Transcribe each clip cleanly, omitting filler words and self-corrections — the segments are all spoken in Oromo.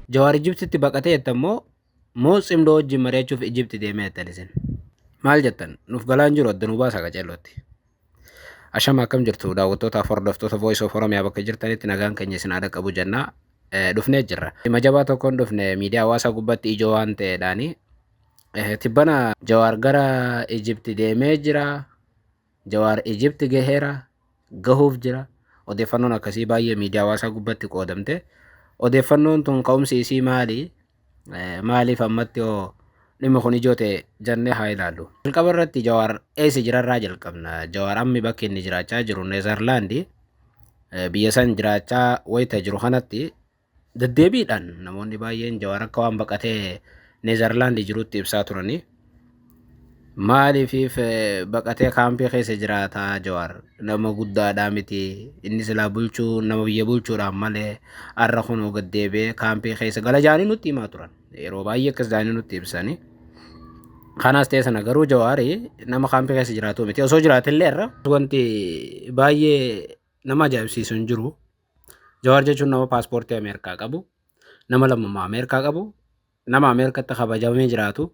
Jawaar Ijibtitti baqatee jettammoo moo Cimdoo wajjin mari'achuuf Ijibti deemee jettan isin? Maal jettan? Nuuf galaan jiru adda nu baasa qaceellotti. Ashama akkam jirtu daawwattootaaf hordoftoota Voice of Oromiyaa bakka jirtanitti nagaan keenya isin haa qabu jennaa dhufnee jirra. Majabaa tokkoon dhufne miidiyaa hawaasaa gubbatti ijoo waan ta'eedhaani. Tibbana Jawaar gara Ijibti deemee jira. Jawaar Ijibti gaheera. Gahuuf jira. Odeeffannoon akkasii baay'ee miidiyaa hawaasaa gubbatti qoodamte. Odeeffannoon tun ka'umsi isii maali? Maaliif ammatti hoo dhimma kun ijoo ta'e jennee haa ilaallu. Jalqaba irratti Jawaar eessa jirarraa jalqabna. Jawaar ammi bakki inni jiraachaa jiru Neezerlaandi. Biyya san jiraachaa wayita jiru kanatti deddeebiidhaan namoonni baay'een Jawaar akka waan baqatee Neezerlaandi jirutti ibsaa turani. Maaliif baqatee kaampii keessa jiraataa Jawaar nama guddaadhaa miti inni silaa bulchuu nama biyya bulchuudhaan malee har'a kun gad deebi'ee kaampii keessa gala jaanii nutti himaa turan. Yeroo baay'ee akkas jaanii nutti ibsani. Kanaas ta'e sana garuu Jawaari nama kaampii keessa jiraatu miti. Osoo jiraatillee irra wanti baay'ee nama ajaa'ibsiisu hin jiru. Jawaar jechuun nama paaspoortii Ameerikaa qabu, nama lammummaa Ameerikaa qabu, nama Ameerikaatti kabajamee jiraatu,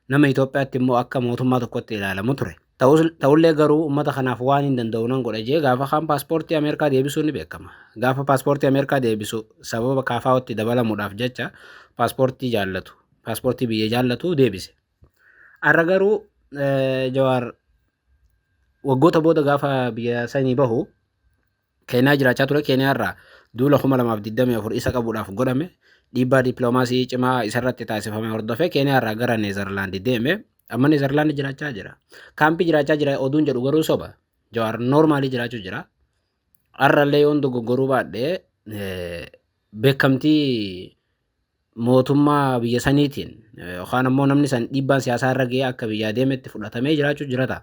nama Itoophiyaatti immoo akka mootummaa tokkotti ilaalamu ture. Ta'ullee garuu uummata kanaaf waan hin danda'u nan godha jee gaafa kaan paaspoortii Ameerikaa deebisuu ni beekama. Gaafa paaspoortii Ameerikaa deebisu sababa kaafaa'otti dabalamuudhaaf jecha paaspoortii jaallatu, paaspoortii biyya jaallatu deebise. Har'a garuu Jawaar waggoota booda gaafa biyya sanii bahu Keeniyaa jiraachaa ture. Keeniyaa irraa duula 2024 isa qabuudhaaf godhame dhiibbaa dippiloomaasii cimaa isarratti taasifame hordofee Keeniyaa irraa gara Neezerlaandi deeme. Amma Neezerlaandi jiraachaa jira. Kaampii jiraachaa jira oduun jedhu garuu soba. Jawaar noormaalii jiraachuu jira. Har'allee yoon dogoggoruu baadhee beekamtii mootummaa biyya saniitiin yookaan ammoo namni san dhiibbaan siyaasaa irra ga'ee akka biyyaa deemetti fudhatamee jiraachuu jirata.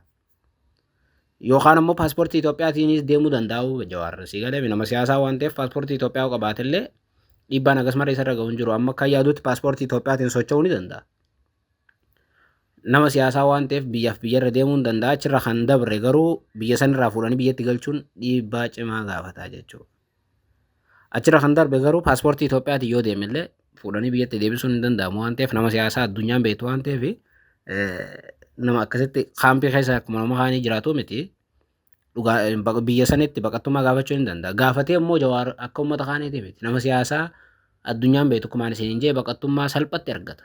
Yookaan ammoo paaspoortii Itoophiyaatiinis deemuu danda'u Jawaar si galee nama siyaasaa waan ta'eef paaspoortii Itoophiyaa qabaatellee dhiibbaan akkasuma isarra ga'u hin jiru. Amma akka yaadutti paaspoortii Itoophiyaatiin socho'uu ni danda'a. Nama siyaasaa waan ta'eef biyyaaf biyyarra deemuu hin danda'a. Achirra kan dabre garuu biyya sanirraa fuudhanii biyyatti galchuun dhiibbaa cimaa gaafata jechuudha. Achirra kan darbe garuu paaspoortii Itoophiyaatiin yoo deemillee fuudhanii biyyatti deebisuun hin danda'amu waan ta'eef nama siyaasaa addunyaan beektu waan ta'eef nama akkasitti kaampii keessa akkuma nama kaanii jiraatu miti. Biyya sanitti baqattummaa gaafachuu hin danda'a. Gaafatee immoo Jawaar akka uummata kaaniiti miti. Nama siyaasaa addunyaan beektu kumaan isin jee baqattummaa salphatti argata.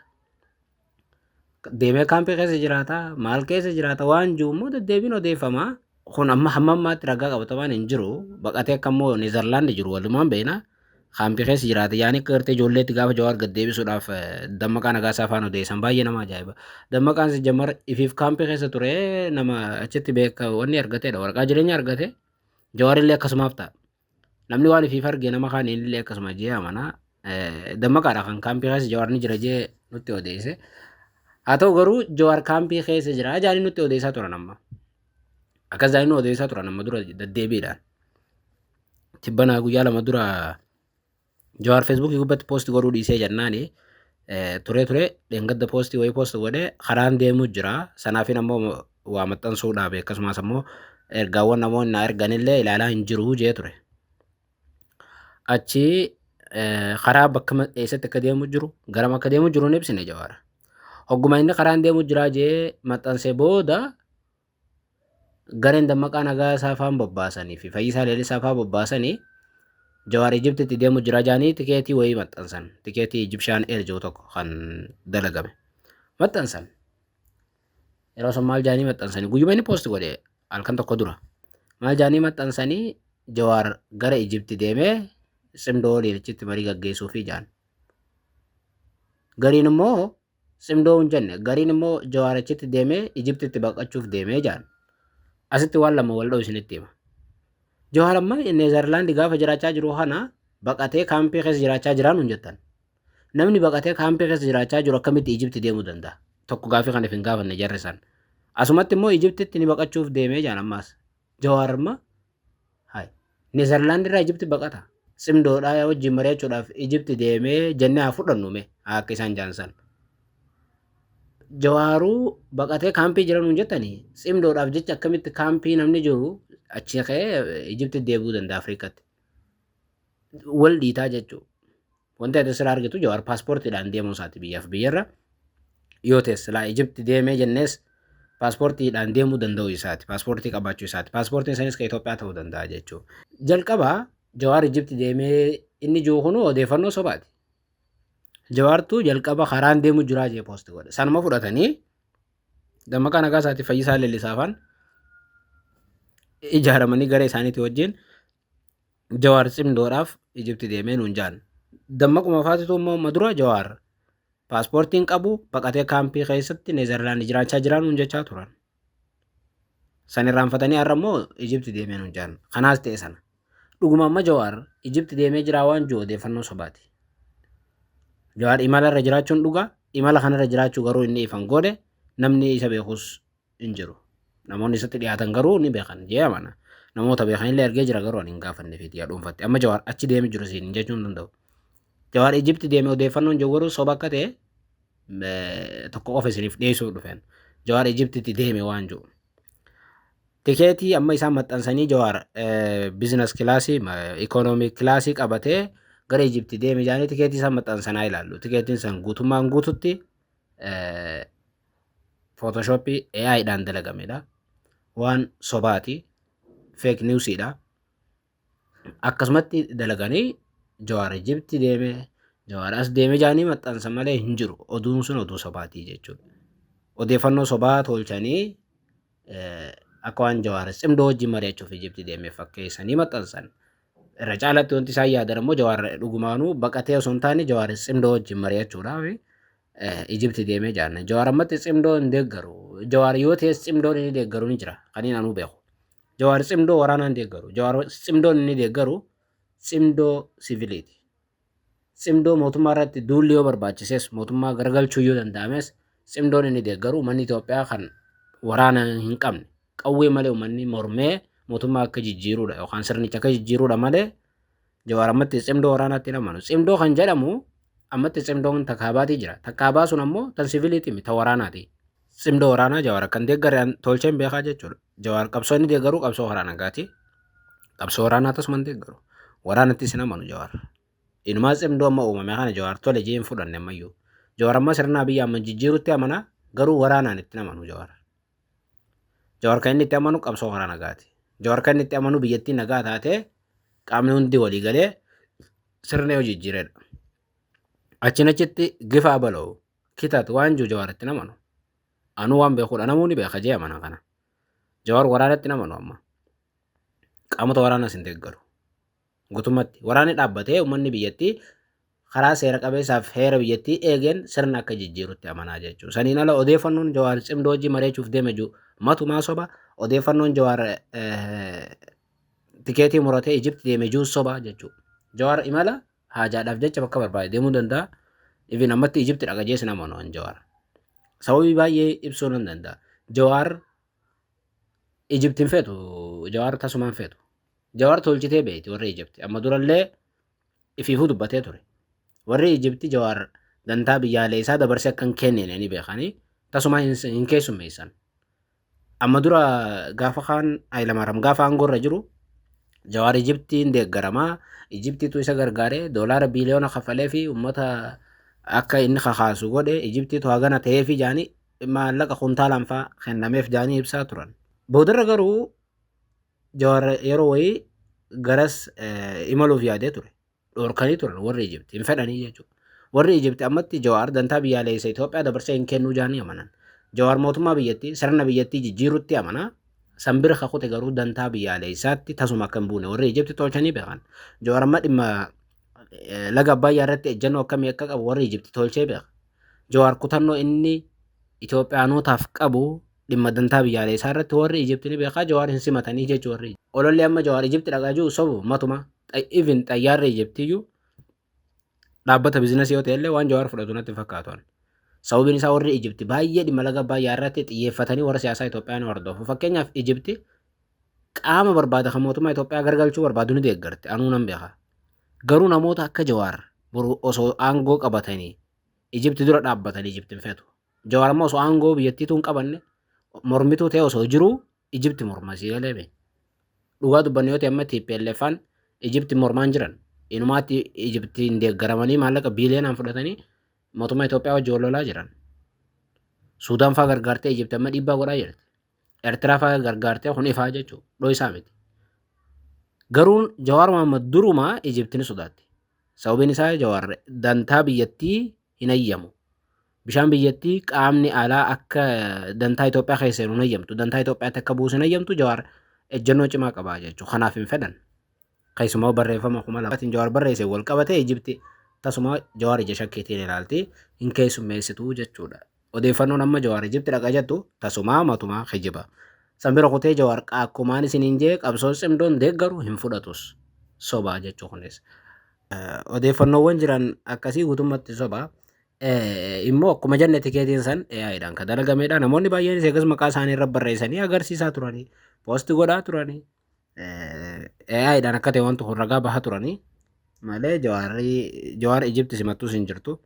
Deemee kaampii keessa jiraata, maal keessa jiraata waan jiru immoo deddeebiin odeeffama. Kun amma hamma ammaatti ragaa qabatamaan hin jiru. Baqatee akka immoo Neezerlaandi jiru walumaan beena. Kaampii keessa jiraata yaani akka gartee ijoolleetti gaafa Jawaar gad deebisuudhaaf Dammaqaa Nagaasaa afaan odeessan baay'ee nama ajaa'iba. Dammaqaan si jammar ifiif kaampii keessa ture nama achitti beeka wanni argateedha. Waraqaa jireenya argate Jawaar illee akkasumaaf ta'a. Namni waan ifiif arge nama kaan illee akkasuma jee amana. Dammaqaadha kan kaampii keessa Jawaar ni jira jee nutti odeesse. Haa ta'u garuu Jawaar kaampii keessa jira jaanii nutti odeessaa turan amma. Akkas jaanii nu odeessaa turan amma dura deddeebiidhaan. Tibbanaa guyyaa lama dura Jawaar Feesbuukii gubbatti poosti godhuu dhiisee jennaani ture dheengadda poostii wayii poosti godhee karaan deemuu jira. Sanaafin ammoo waa maxxansuudhaaf akkasumas ammoo ergaawwan namoonni na erganillee ilaalaa hin jiru jee ture. Achi karaa bakka eessatti akka deemuu jiru garam akka deemuu jiru ni ibsine Jawaar. Hogguma inni karaan deemuu jira jee maxxansee booda gareen Dammaqaa Nagaasaa afaan bobbaasanii fi Fayyisaa Leellisaa afaan bobbaasanii Jawaar Ijibtitti deemuu jira jaanii tikeetii wayii maxxansan. Tikeetii Ijibshaan Eer jiru tokko kan dalagame. Maxxansan. Yeroo sun maal jaanii maxxansanii guyyuma inni poosti godhe halkan tokko dura. Maal jaanii maxxansanii Jawaar gara Ijibti deemee Cimdoo Leellichitti marii gaggeessuufi jaan. Gariin immoo Cimdoo hin jenne gariin immoo Jawaar achitti deemee Ijibtitti baqachuuf deemee jaan. Asitti waan lama wal dha'u isinitti hima. Jawaar amma Neezerlaandi gaafa jiraachaa jiru kana baqatee kaampii keessa jiraachaa jiraan hin jettan. Namni baqatee kaampii keessa jiraachaa jiru akkamitti Ijibti deemuu danda'a? Tokko gaafii kana hin gaafanne jarrisan. Asumatti immoo Ijibtitti ni baqachuuf deemee jaan ammaas. Jawaar amma Neezerlaandi irraa Ijibti baqata. Cimdoodhaa wajjin mari'achuudhaaf Ijibti deemee jennee haa fudhannume akka isaan jaansan. Jawaaruu baqatee kaampii jiran hin jettanii Cimdoodhaaf jecha akkamitti kaampii namni jiru achi ka'ee Ijibti deebuu danda'a Afrikatti. Wal dhiitaa jechuudha. Wanti ati sirraa argitu Jawaar paaspoortiidhaan deemuu isaati biyyaaf biyyarra yoo ta'e silaa Ijipti deemee jennees paaspoortiidhaan deemuu danda'uu isaati. Paaspoortii qabaachuu isaati. Paaspoortiin isaaniis kan Itoophiyaa ta'uu danda'a jechuudha. Jalqabaa Jawaar Ijipti deemee inni jiru kun odeeffannoo sobaati. Jawaartuu jalqaba karaan deemu jiraa jee poosti godhe. Sanuma fudhatanii Dammaqaa Nagaasaatiif Fayyisaa Leellisaafaan ijaaramanii gara isaaniitii wajjin Jawaar cimdoodhaaf Ijipti deemee nuun jaan. Dammaquma faatitu immoo madura Jawaar paaspoortiin qabu baqatee kaampii keessatti Neezerlaandi jiraachaa jiran nuun jechaa turan. San irraanfatanii har'a immoo Ijipti deemee nuun jaan. Kanaas ta'e sana. Dhuguma amma Jawaar Ijipti deemee jiraa waan jiru odeeffannoo sobaati. Jawaar imala irra jiraachuun dhugaa, imala kanarra jiraachuu garuu inni ifan godhe namni isa beekus hin jiru. Namoonni isatti dhiyaatan garuu ni beekan jee amana. Namoota beekan illee argee jira garuu ani hin gaafanne fi yaa dhuunfatte. Amma Jawaar achi deemee jiru siin jechuun hin danda'u. Jawaar Ijipti deemee odeeffannoon jiru garuu soba akka ta'e tokko qofa isiniif dhiyeessuu dhufeen. Jawaar Ijiptitti deeme waan jiru. Tikeetii amma isaan maxxansanii Jawaar biizines kilaasii, ikoonoomii kilaasii qabatee gara Ijipti deeme jaanii tikeetii isaan maxxansanaa ilaallu. Tikeetiin san guutummaan guututti Photoshopii AI'dhaan dalagamedha. Waan sobaati. Fake newsiidha. Akkasumatti dalaganii Jawaar Ijipti deeme, Jawaar as deeme jaanii maxxansa malee hin jiru. Oduun sun oduu sobaatii jechuudha. Odeeffannoo sobaa tolchanii akka waan Jawaar cimdoo wajjin mari'achuuf Ijipti deeme fakkeessanii maxxansan. Irra caalatti wanti isaan yaadan immoo Jawaar dhugumaanuu baqatee osoo hin taane Jawaar cimdoo wajjin mari'achuudhaaf Ijipti deemee jaanna. Jawaar ammatti cimdoo hin deeggaru. Jawaar yoo ta'es cimdoon inni deeggaru ni jira. Kaniin anuu beeku. Jawaar cimdoo waraanaa hin deeggaru. Jawaar cimdoon inni deeggaru cimdoo siviiliiti. Cimdoo mootummaa irratti duulli yoo barbaachises mootummaa garagalchuu yoo danda'ames cimdoon inni deeggaru uummanni Itoophiyaa kan waraana hin qabne qawwee malee uummanni mormee mootummaa akka jijjiiruudha yookaan sirnicha akka jijjiiruudha malee Jawaar ammatti cimdoo waraanaatti namanu. Cimdoo kan jedhamu ammatti cimdoon takkaabaatii jira. Takkaabaa sun ammoo tan siviiliiti miti waraanaati. Cimdoo waraanaa Jawaar akkan deeggaree tolcheen beekaa jechuudha. Jawaar qabsoo inni deeggaru qabsoo waraanaati. Qabsoo waraanaa tasuma deeggaru. Waraanatti isin amanu Jawaar. Inumaa cimdoo amma uumame kana Jawaar tole jeen fudhanne ammayyuu. Jawaar amma sirnaa biyya amma jijjiirutti amana garuu waraanaan itti amanu Jawaar. Jawaar kan inni itti amanu qabsoo waraanaati. Jawaar kan inni itti amanu biyyattii nagaa taate qaamni hundi walii galee sirna yoo jijjiiredha. Achitti gifaa bala'u kitaatu waan jiru Jawaaritti namanu. Anuu waan beekuudha namoonni beeka jee amana kana. Jawaar waraanatti namanu amma. Qaamota waraanas hin deeggaru. Guutummaatti waraanni dhaabbatee uummanni biyyattii karaa seera qabeessaaf heera biyyattii eegeen sirna akka jijjiirutti amanaa jechuudha. Saniin ala odeeffannoon Jawaar cimdoo wajjin mari'achuuf deeme jiru matumaa soba. Odeeffannoon Jawaar tikeetii muratee Ijipti deeme jiru soba jechuudha. Jawaar imala haajaadhaaf jecha bakka barbaade deemuu danda'a. Even ammatti Ijipti dhaqa jees nama noon Jawaar. Sababii baay'ee ibsuu nan danda'a. Jawaar Ijiptiin feetu Jawaar tasumaan feetu. Jawaar tolchitee beekti warri Ijipti. Amma durallee ifiifuu dubbatee ture. Warri Ijipti Jawaar dantaa biyyaalee isaa dabarsee akka hin kennine ni beekanii tasuma hin keessummeessan. Amma dura gaafa kaan Hayilamaariyaam gaafa aangoorra jiru Jawaar Ijiptiin deeggaramaa Ijiptiitu isa gargaaree doolaara biiliyoona kafalee fi uummata akka inni kakaasu godhe Ijiptiitu hagana ta'ee fi jaanii maallaqa kuntaalaan fa'aa kennameef jaanii ibsaa turan. Boodarra garuu Jawaar yeroo wayii garas imaluuf yaadee ture. Dhorkanii turan warri Ijipti hin fedhanii jechuudha. Warri Ijipti ammatti Jawaar dantaa biyyaalee isa Itoophiyaa dabarsee hin kennuu jaanii amanan. Jawaar mootummaa biyyattii sirna biyyattii jijjiirutti amana. Sambira kakute garuu dantaa biyyaalee isaatti tasuma akka hin buune warri Ijipti tolchanii beekan. Jawaar amma dhimma laga Abbayyaa irratti ejjennoo akkamii akka qabu warri Ijipti tolchee beeka. Jawaar kutannoo inni Itoophiyaanotaaf qabu dhimma dantaa biyyaalee isaa irratti warri Ijipti ni beekaa Jawaar hin simatanii jechuu warri. Ololli amma Jawaar Ijipti dhaqaa jiru sobu matuma. Even xayyaarri Ijiptiyyuu dhaabbata biizinasii yoo ta'e illee waan Jawaar fudhatu natti fakkaatu. Sababiin isaa warri Ijipti baay'ee dhimma laga Abbayyaa irratti xiyyeeffatanii warra siyaasaa Itoophiyaa ni hordofu. Fakkeenyaaf Ijipti qaama barbaada kan mootummaa Itoophiyaa gargalchuu barbaadu ni deeggarti. Anuu nan beeka. Garuu namoota akka Jawaar boru osoo aangoo qabatanii Ijipti dura dhaabbatanii Ijiptiin feetu. Jawaar ammoo osoo aangoo biyyattiitu hin qabanne mormituu ta'e osoo jiru Ijipti mormasii galee dhugaa dubbanne yoo ta'e amma TPLF'n Ijipti mormaan jiran. Inumaatti Ijiptiin deeggaramanii maallaqa biiliyoonaan fudhatanii mootummaa Itoophiyaa wajjin wal lolaa jiran. Suudaan fa'aa gargaartee Ijipti amma dhiibbaa godhaa jirti. Eertiraa fa'aa gargaartee kun ifaa jechuudha. Dhoo isaa miti. Garuu Jawaar Mohaammed durumaa Ijiptiin sodaatti. Sababiin isaa Jawaar dantaa biyyattii hin ayyamu. Bishaan biyyattii qaamni alaa akka dantaa Itoophiyaa keessa hin ayyamtu. Dantaa Itoophiyaatti akka buusu hin ayyamtu Jawaar ejjennoo cimaa qaba jechuudha. Kanaaf hin fedhan. Keessumaa barreeffama kuma lamaatiin Jawaar barreesse wal qabatee Ijipti tasuma Jawaar ija shakkeetiin ilaaltee hin keessummeessitu jechuudha. Odeeffannoon amma Jawaar Ijipti dhaqa jettu tasumaa matumaa kijiba. Sambira kutee Jawaar akkumaan isiniin jee qabsoo cimdoon deeggaru hin fudhatus sobaa jechuu kunis. Odeeffannoowwan jiran akkasii guutummaatti sobaa. Immoo akkuma jenne tikeetiin san AI'dhaan kan dalagameedha. Namoonni baay'een eegas maqaa isaanii irra barreessanii agarsiisaa turanii poosti godhaa turanii AI'dhaan akka ta'e wanti kun ragaa bahaa turanii malee Jawaar Ijipti simattus hin jirtu.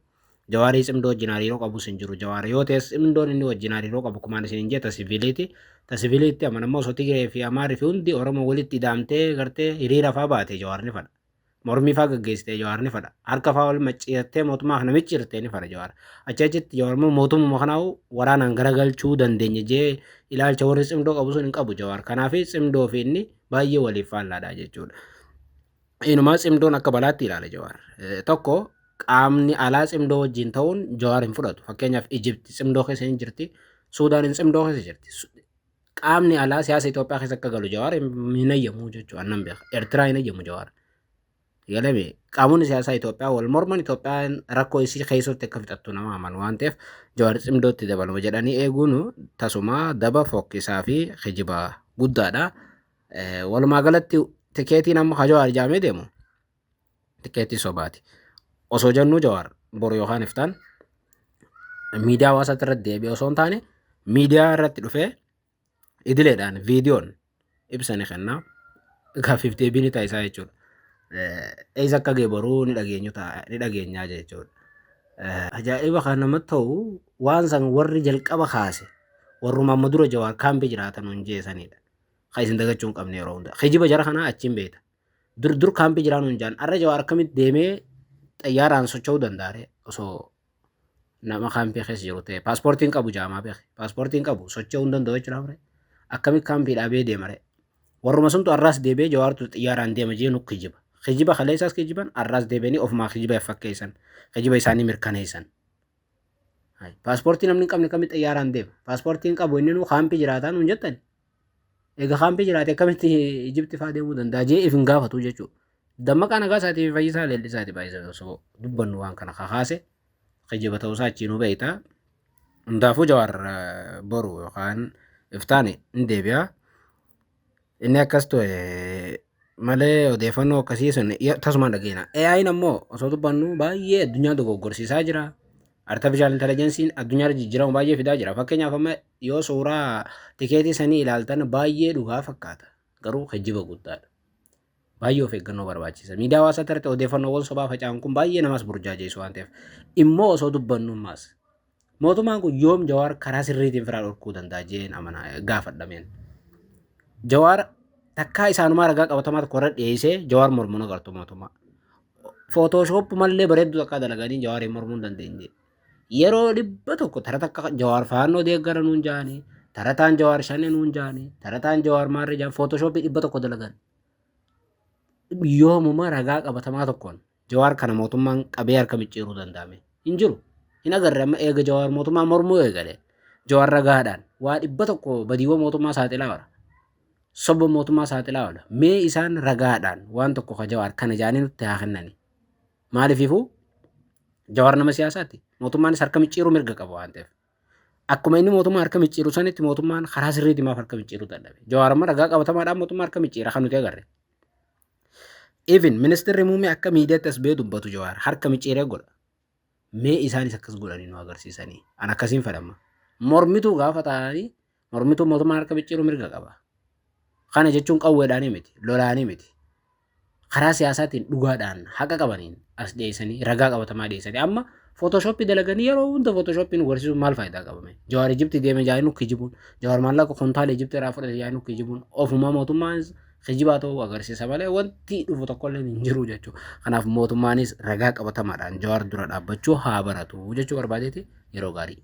Jawaarii cimdoo wajjin hariiroo qabus hin jiru. Jawaar yoo ta'es cimdoon inni wajjin hariiroo qabu kumaan isin jee tasiviiliiti. Tasiviiliitti amanammoo osoo Tigree fi Amaarii fi hundi Oromoo walitti hidhaamtee gartee hiriira fa'aa baate Jawaar ni fadha. Mormii fa'aa gaggeessitee Jawaar ni fadha. Harka fa'aa wal macciirtee mootummaa kana micciirtee ni fadha Jawaar. Achitti Jawaar mootummaa kanaa'u waraanaan garagalchuu dandeenya jee ilaalcha warri cimdoo qabu sun hin qabu Jawaar. Kanaaf cimdoo fi inni baay'ee waliif faallaadha jechuudha. Inumaa cimdoon akka balaatti ilaala Jawaar. Tokko qaamni alaa cimdoo wajjin ta'uun Jawaar hin fudhatu. Fakkeenyaaf Ijipti cimdoo keessa hin jirti. Suudaan cimdoo keessa jirti. Qaamni alaa siyaasa Itoophiyaa keessa akka galu Jawaar hin ayyamu jechuudha. Annan beeka. Eertiraa hin ayyamu Jawaar. Galame qaamonni siyaasaa Itoophiyaa wal morman Itoophiyaan rakkoo isii keessatti akka fixattu nama amanu waan ta'eef Jawaar cimdootti dabalama jedhanii eeguun tasuma daba fokkisaa fi kijiba guddaadha. Walumaa galatti tikeetiin amma ka Jawaar ijaamee deemu tikeetii sobaati. Osoo jennuu Jawaar boru yookaan iftaan miidiyaa hawaasaatti irratti deebi'e osoo hin taane miidiyaa irratti dhufee idileedhaan viidiyoon ibsanii kennaa gaaffiif deebiin taasisaa jechuudha. Eessa akka ga'e boruu ni dhageenyaa jechuudha. Ajaa'iba kan namatti ta'u waan san warri jalqaba kaase warrumaa amma dura Jawaar kaampii jiraatan hin jeesanidha. Kan isin dagachuu hin qabne yeroo hundaa. Kijiba jara kanaa achiin beeta. Dur kaampii jiraan hin jaan. Arra Jawaar akkamitti deemee xayyaaraan socho'uu danda'are osoo nama kaampii keessa jiru ta'e. Paaspoortiin qabu jaamaa beeke. Paaspoortiin qabu socho'uu hin danda'u jechuudha. Akkamitti kaampii dhaabee deemare. Warruma suntu arraas deebee Jawaartu xayyaaraan deema jee nuuf kijiba. Kijiba kaleessaas kijiban arraas deebianii ofumaa kijiba fakkeessan. Kijiba isaanii mirkaneessan. Paaspoortii namni hin qabne akkamitti xayyaaraan deema. Paaspoortiin qabu inni nuu kaampii jiraataan hin jettan. Egaa kaampii jiraate akkamitti Ijipti fa'aa deemuu danda'a jee if hin gaafatu jechuudha. Dammaqaa nagaa isaatii fi fayyisaa leellisaati baay'isa osoo dubbannu waan kana kakaase kijiba ta'uusaa achiinuu beeyta. Hundaafuu Jawaar boru yookaan iftaani hin deebi'a. Inni akkas ta'e malee odeeffannoo akkasii sun tasumaan dhageena. AI'n ammoo osoo dubbannu baay'ee addunyaa dogoggorsiisaa jira. Artificial intelligence'n addunyaa jijjiiramu baay'ee fidaa jira. Fakkeenyaaf amma yoo suuraa tikeetii sanii ilaaltan baay'ee dhugaa fakkaata. Garuu kijiba guddaadha. Baay'ee of eeggannoo barbaachisa. Miidiyaa hawaasaa irratti odeeffannoowwan sobaa faca'an kun baay'ee namas burjaajeessu waan ta'eef. Immoo osoo dubbannu ammaas mootummaan kun yoom Jawaar karaa sirriitiin firaa dhorkuu danda'a jeen amanaa gaafadhameen. Jawaar takkaa isaanumaa ragaa qabatamaa tokko irra dhiyeessee Jawaar mormuun agartu mootummaa. Footooshoopp mallee bareedduu takkaa dalaganii Jawaar mormuu hin dandeenye. Yeroo dhibba tokko tara takka Jawaar faannoo deeggara nuun jaanii, tarataan Jawaar shanee nuun jaanii, tarataan Jawaar maarree jaan footooshooppii dhibba tokko dalagan. Yoomuma ragaa qabatamaa tokkoon Jawaar kana mootummaan qabee harka micciiruu danda'ame hin jiru. Hin agarre amma eega Jawaar mootummaa mormuu eegale. Jawaar ragaadhaan waa dhibba tokko badiiwwan mootummaa saaxilaa ola. Sobba mootummaa saaxilaa ola. Mee isaan ragaadhaan waan tokko ka Jawaar kana jaanii nutti haa kennani. Maaliififuu Jawaar nama siyaasaati. Mootummaanis harka micciiruu mirga qaba waan ta'eef. Akkuma inni mootummaa harka micciiru sanitti mootummaan karaa sirriitiin maaf harka micciiruu dadhabe. Jawaar amma ragaa qabatamaadhaan mootummaa harka micciira kan nuti agarre. Even ministeerri muummee akka miidiyaatti as ba'ee dubbatu Jawaar harka micciiree godha. Mee isaanis akkas godhanii nu agarsiisanii. An akkasiin fedhama. Mormituu gaafa ta'anii mormituu mootummaa harka micciiruu mirga qaba. Kana jechuun qawweedhaanii miti, lolaanii miti. Karaa siyaasaatiin dhugaadhaan haqa qabaniin as dhiyeessanii ragaa qabatamaa dhiyeessanii amma footooshooppii dalaganii yeroo hunda footooshooppii nu agarsiisuun maal faayidaa qabame. Jawaar Ijipti deeme jaanii nu kijibuun, Jawaar maallaqa kontaala Ijipti irraa fudhate jaanii nu kijibuun, ofuma mootummaan kijibaa ta'uu agarsiisa malee wanti dhufu tokkollee hin jiru jechuudha. Kanaaf mootummaanis ragaa qabatamaadhaan Jawaar dura dhaabbachuu haa baratu jechuu barbaadeeti yeroo gaarii.